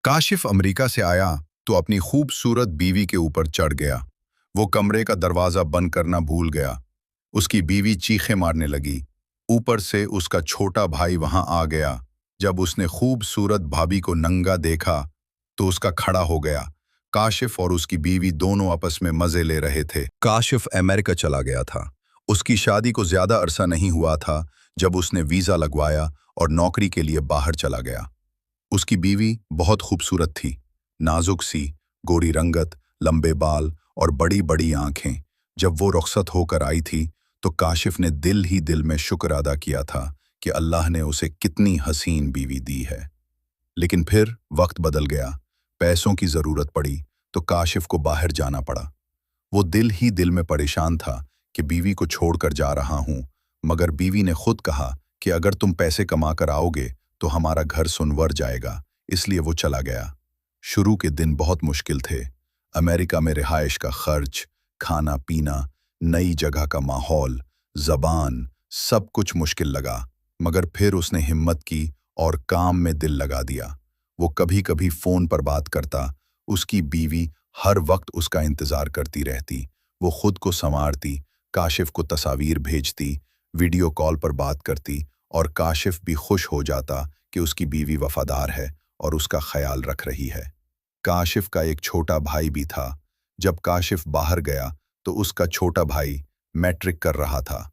Kashif America से आया तो अपनी खूबसूरत बीवी के ऊपर चढ़ गया। वो कमरे का दरवाजा बंद करना भूल गया। उसकी बीवी चीखें मारने लगी। ऊपर से उसका छोटा भाई वहां आ गया। जब उसने खूबसूरत भाभी को नंगा देखा तो उसका खड़ा हो गया। काशिफ और उसकी बीवी दोनों आपस में मजे ले रहे थे। काशिफ अमेरिका चला गया था। उसकी शादी को ज्यादा अरसा नहीं हुआ था जब उसने वीजा लगवाया और नौकरी के लिए बाहर चला गया। उसकी बीवी बहुत खूबसूरत थी, नाजुक सी, गोरी रंगत, लंबे बाल और बड़ी बड़ी आंखें। जब वो रुखसत होकर आई थी तो काशिफ ने दिल ही दिल में शुक्र अदा किया था कि अल्लाह ने उसे कितनी हसीन बीवी दी है। लेकिन फिर वक्त बदल गया, पैसों की जरूरत पड़ी तो काशिफ को बाहर जाना पड़ा। वो दिल ही दिल में परेशान था कि बीवी को छोड़कर जा रहा हूं, मगर बीवी ने खुद कहा कि अगर तुम पैसे कमा कर आओगे तो हमारा घर सुनवर जाएगा, इसलिए वो चला गया। शुरू के दिन बहुत मुश्किल थे। अमेरिका में रिहाइश का खर्च, खाना पीना, नई जगह का माहौल, जबान, सब कुछ मुश्किल लगा, मगर फिर उसने हिम्मत की और काम में दिल लगा दिया। वो कभी कभी फोन पर बात करता, उसकी बीवी हर वक्त उसका इंतजार करती रहती। वो खुद को संवारती, काशिफ को तस्वीर भेजती, वीडियो कॉल पर बात करती और काशिफ भी खुश हो जाता कि उसकी बीवी वफादार है और उसका ख्याल रख रही है। काशिफ का एक छोटा भाई भी था। जब काशिफ बाहर गया तो उसका छोटा भाई मैट्रिक कर रहा था।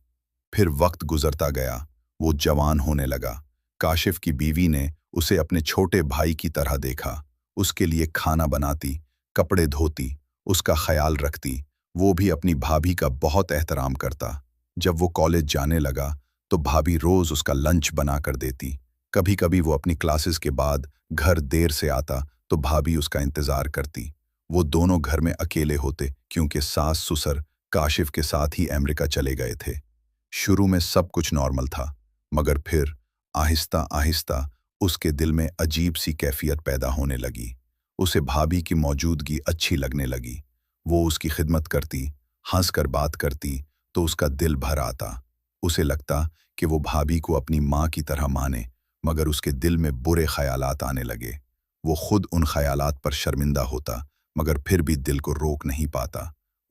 फिर वक्त गुजरता गया, वो जवान होने लगा। काशिफ की बीवी ने उसे अपने छोटे भाई की तरह देखा। उसके लिए खाना बनाती, कपड़े धोती, उसका ख्याल रखती। वो भी अपनी भाभी का बहुत एहतराम करता। जब वो कॉलेज जाने लगा तो भाभी रोज उसका लंच बना कर देती। कभी कभी वो अपनी क्लासेस के बाद घर देर से आता तो भाभी उसका इंतजार करती। वो दोनों घर में अकेले होते क्योंकि सास ससुर काशिफ के साथ ही अमेरिका चले गए थे। शुरू में सब कुछ नॉर्मल था, मगर फिर आहिस्ता आहिस्ता उसके दिल में अजीब सी कैफियत पैदा होने लगी। उसे भाभी की मौजूदगी अच्छी लगने लगी। वो उसकी खिदमत करती, हंसकर बात करती तो उसका दिल भर आता। उसे लगता कि वो भाभी को अपनी माँ की तरह माने, मगर उसके दिल में बुरे ख्यालात आने लगे। वो खुद उन ख्यालात पर शर्मिंदा होता, मगर फिर भी दिल को रोक नहीं पाता।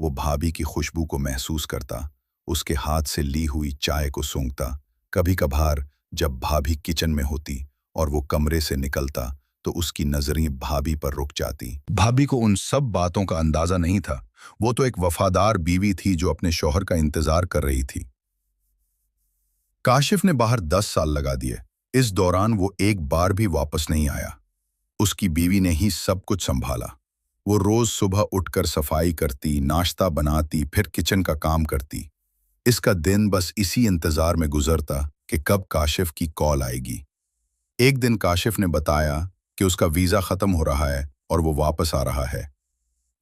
वो भाभी की खुशबू को महसूस करता, उसके हाथ से ली हुई चाय को सूंघता। कभी कभार जब भाभी किचन में होती और वो कमरे से निकलता तो उसकी नजरें भाभी पर रुक जाती। भाभी को उन सब बातों का अंदाजा नहीं था। वो तो एक वफादार बीवी थी जो अपने शौहर का इंतजार कर रही थी। काशिफ ने बाहर 10 साल लगा दिए। इस दौरान वो एक बार भी वापस नहीं आया। उसकी बीवी ने ही सब कुछ संभाला। वो रोज सुबह उठकर सफाई करती, नाश्ता बनाती, फिर किचन का काम करती। इसका दिन बस इसी इंतजार में गुजरता कि कब काशिफ की कॉल आएगी। एक दिन काशिफ ने बताया कि उसका वीजा खत्म हो रहा है और वो वापस आ रहा है।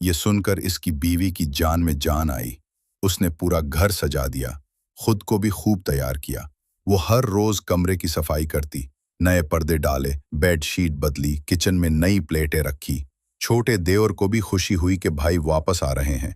ये सुनकर इसकी बीवी की जान में जान आई। उसने पूरा घर सजा दिया, खुद को भी खूब तैयार किया। वो हर रोज कमरे की सफाई करती, नए पर्दे डाले, बेडशीट बदली, किचन में नई प्लेटें रखी। छोटे देवर को भी खुशी हुई कि भाई वापस आ रहे हैं,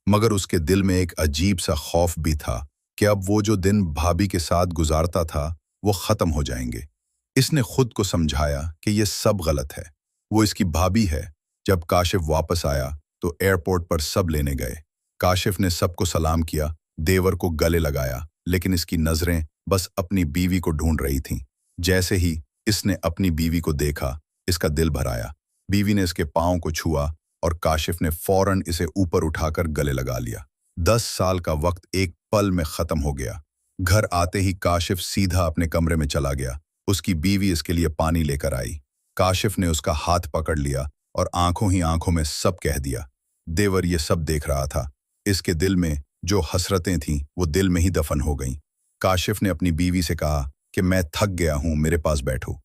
मगर उसके दिल में एक अजीब सा खौफ भी था कि अब वो जो दिन भाभी के साथ गुजारता था वो खत्म हो जाएंगे। इसने खुद को समझाया कि ये सब गलत है। वो इसकी भाभी है। जब काशिफ वापस आया तो एयरपोर्ट पर सब लेने गए। काशिफ ने सबको सलाम किया, देवर को गले लगाया, लेकिन इसकी नजरें बस अपनी बीवी को ढूंढ रही थीं। जैसे ही इसने अपनी बीवी को देखा, इसका दिल भर आया। बीवी ने इसके पांव को छुआ और काशिफ ने फौरन इसे ऊपर उठाकर गले लगा लिया। 10 साल का वक्त एक पल में खत्म हो गया। घर आते ही काशिफ सीधा अपने कमरे में चला गया। उसकी बीवी इसके लिए पानी लेकर आई। काशिफ ने उसका हाथ पकड़ लिया और आंखों ही आंखों में सब कह दिया। देवर ये सब देख रहा था। इसके दिल में जो हसरतें थीं वो दिल में ही दफन हो गईं। काशिफ ने अपनी बीवी से कहा कि मैं थक गया हूं, मेरे पास बैठो।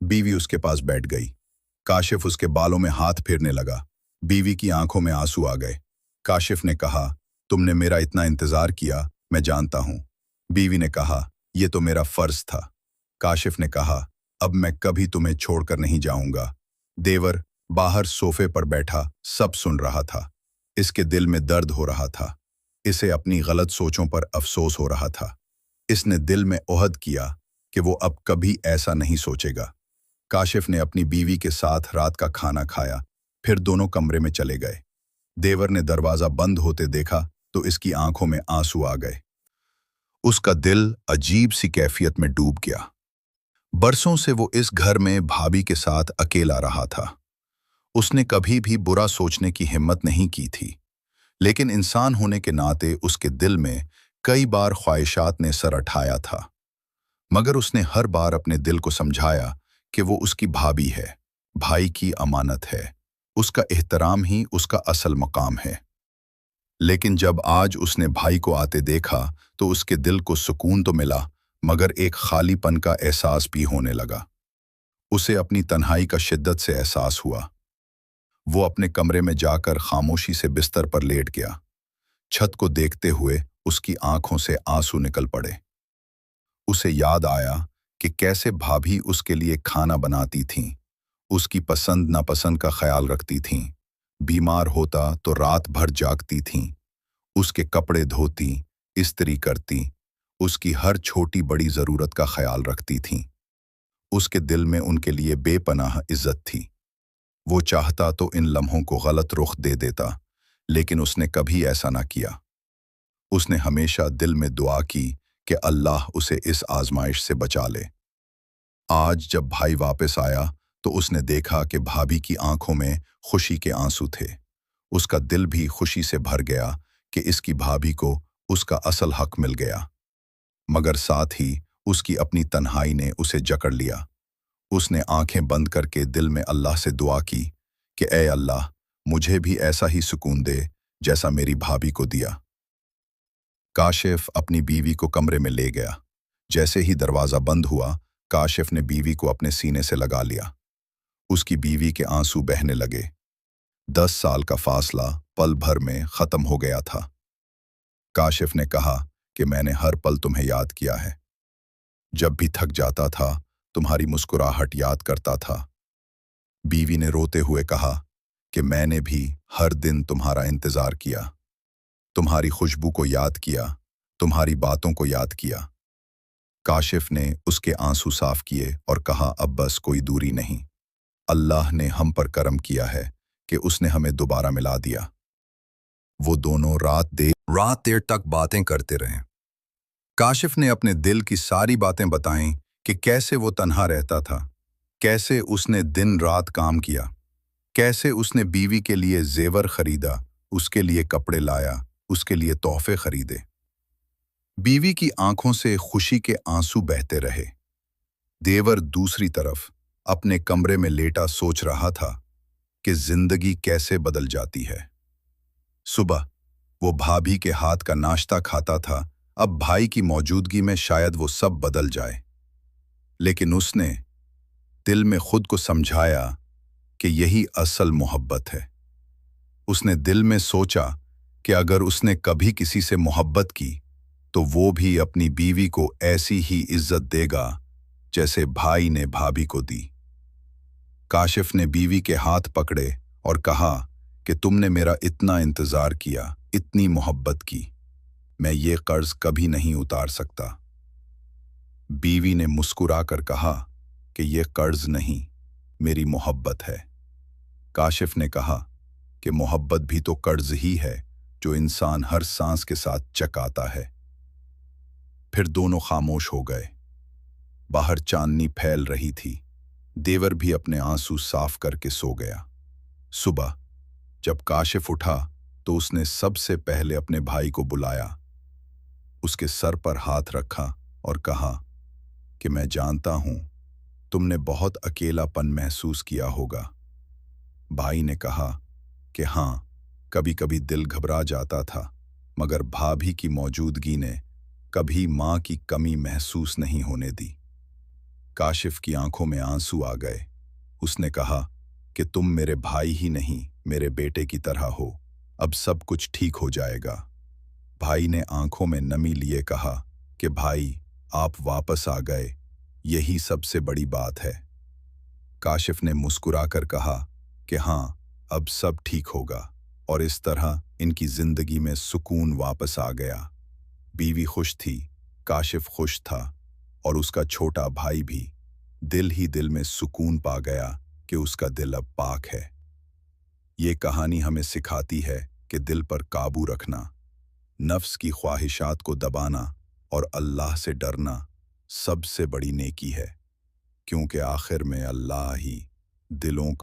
बीवी उसके पास बैठ गई। काशिफ उसके बालों में हाथ फेरने लगा। बीवी की आंखों में आंसू आ गए। काशिफ ने कहा, तुमने मेरा इतना इंतजार किया, मैं जानता हूं। बीवी ने कहा, यह तो मेरा फर्ज था। काशिफ ने कहा, अब मैं कभी तुम्हें छोड़कर नहीं जाऊंगा। देवर बाहर सोफे पर बैठा सब सुन रहा था। इसके दिल में दर्द हो रहा था। इसे अपनी गलत सोचों पर अफसोस हो रहा था। इसने दिल में ओहद किया कि वो अब कभी ऐसा नहीं सोचेगा। काशिफ ने अपनी बीवी के साथ रात का खाना खाया, फिर दोनों कमरे में चले गए। देवर ने दरवाजा बंद होते देखा तो इसकी आंखों में आंसू आ गए। उसका दिल अजीब सी कैफियत में डूब गया। बरसों से वो इस घर में भाभी के साथ अकेला रहा था। उसने कभी भी बुरा सोचने की हिम्मत नहीं की थी, लेकिन इंसान होने के नाते उसके दिल में कई बार ख्वाहिशात ने सर उठाया था। मगर उसने हर बार अपने दिल को समझाया कि वो उसकी भाभी है, भाई की अमानत है, उसका एहतराम ही उसका असल मकाम है। लेकिन जब आज उसने भाई को आते देखा तो उसके दिल को सुकून तो मिला, मगर एक खालीपन का एहसास भी होने लगा। उसे अपनी तन्हाई का शिद्दत से एहसास हुआ। वो अपने कमरे में जाकर खामोशी से बिस्तर पर लेट गया। छत को देखते हुए उसकी आंखों से आंसू निकल पड़े। उसे याद आया कि कैसे भाभी उसके लिए खाना बनाती थीं, उसकी पसंद नापसंद का ख्याल रखती थीं, बीमार होता तो रात भर जागती थीं, उसके कपड़े धोती, इस्त्री करती, उसकी हर छोटी बड़ी ज़रूरत का ख्याल रखती थीं। उसके दिल में उनके लिए बेपनाह इज्जत थी। वो चाहता तो इन लम्हों को गलत रुख दे देता, लेकिन उसने कभी ऐसा ना किया। उसने हमेशा दिल में दुआ की कि अल्लाह उसे इस आजमाइश से बचा ले। आज जब भाई वापस आया तो उसने देखा कि भाभी की आंखों में खुशी के आंसू थे। उसका दिल भी खुशी से भर गया कि इसकी भाभी को उसका असल हक मिल गया। मगर साथ ही उसकी अपनी तन्हाई ने उसे जकड़ लिया। उसने आंखें बंद करके दिल में अल्लाह से दुआ की कि ए अल्लाह, मुझे भी ऐसा ही सुकून दे जैसा मेरी भाभी को दिया। काशिफ अपनी बीवी को कमरे में ले गया। जैसे ही दरवाज़ा बंद हुआ, काशिफ ने बीवी को अपने सीने से लगा लिया। उसकी बीवी के आंसू बहने लगे। 10 साल का फासला पल भर में ख़त्म हो गया था। काशिफ ने कहा कि मैंने हर पल तुम्हें याद किया है। जब भी थक जाता था, तुम्हारी मुस्कुराहट याद करता था। बीवी ने रोते हुए कहा कि मैंने भी हर दिन तुम्हारा इंतज़ार किया, तुम्हारी खुशबू को याद किया, तुम्हारी बातों को याद किया। काशिफ ने उसके आंसू साफ किए और कहा, अब बस कोई दूरी नहीं। अल्लाह ने हम पर करम किया है कि उसने हमें दोबारा मिला दिया। वो दोनों रात देर तक बातें करते रहे। काशिफ ने अपने दिल की सारी बातें बताईं कि कैसे वो तन्हा रहता था, कैसे उसने दिन रात काम किया, कैसे उसने बीवी के लिए जेवर खरीदा, उसके लिए कपड़े लाया, उसके लिए तोहफे खरीदे। बीवी की आंखों से खुशी के आंसू बहते रहे। देवर दूसरी तरफ अपने कमरे में लेटा सोच रहा था कि जिंदगी कैसे बदल जाती है। सुबह वो भाभी के हाथ का नाश्ता खाता था, अब भाई की मौजूदगी में शायद वो सब बदल जाए। लेकिन उसने दिल में खुद को समझाया कि यही असल मोहब्बत है। उसने दिल में सोचा कि अगर उसने कभी किसी से मोहब्बत की तो वो भी अपनी बीवी को ऐसी ही इज्जत देगा जैसे भाई ने भाभी को दी। काशिफ ने बीवी के हाथ पकड़े और कहा कि तुमने मेरा इतना इंतजार किया, इतनी मोहब्बत की, मैं ये कर्ज कभी नहीं उतार सकता। बीवी ने मुस्कुराकर कहा कि ये कर्ज नहीं, मेरी मोहब्बत है। काशिफ ने कहा कि मोहब्बत भी तो कर्ज ही है जो इंसान हर सांस के साथ चकाता है। फिर दोनों खामोश हो गए। बाहर चांदनी फैल रही थी। देवर भी अपने आंसू साफ करके सो गया। सुबह जब काशिफ उठा तो उसने सबसे पहले अपने भाई को बुलाया, उसके सर पर हाथ रखा और कहा कि मैं जानता हूं तुमने बहुत अकेलापन महसूस किया होगा। भाई ने कहा कि हाँ, कभी कभी दिल घबरा जाता था, मगर भाभी की मौजूदगी ने कभी माँ की कमी महसूस नहीं होने दी। काशिफ की आंखों में आंसू आ गए। उसने कहा कि तुम मेरे भाई ही नहीं, मेरे बेटे की तरह हो, अब सब कुछ ठीक हो जाएगा। भाई ने आंखों में नमी लिए कहा कि भाई, आप वापस आ गए, यही सबसे बड़ी बात है। काशिफ ने मुस्कुराकर कहा कि हाँ, अब सब ठीक होगा, और इस तरह इनकी जिंदगी में सुकून वापस आ गया। बीवी खुश थी, काशिफ खुश था, और उसका छोटा भाई भी। दिल ही दिल में सुकून पा गया कि उसका दिल अब पाक है। ये कहानी हमें सिखाती है कि दिल पर काबू रखना, नफ्स की ख्वाहिशात को दबाना और अल्लाह से डरना सबसे बड़ी नेकी है, क्योंकि आखिर में अल्लाह ही दिलों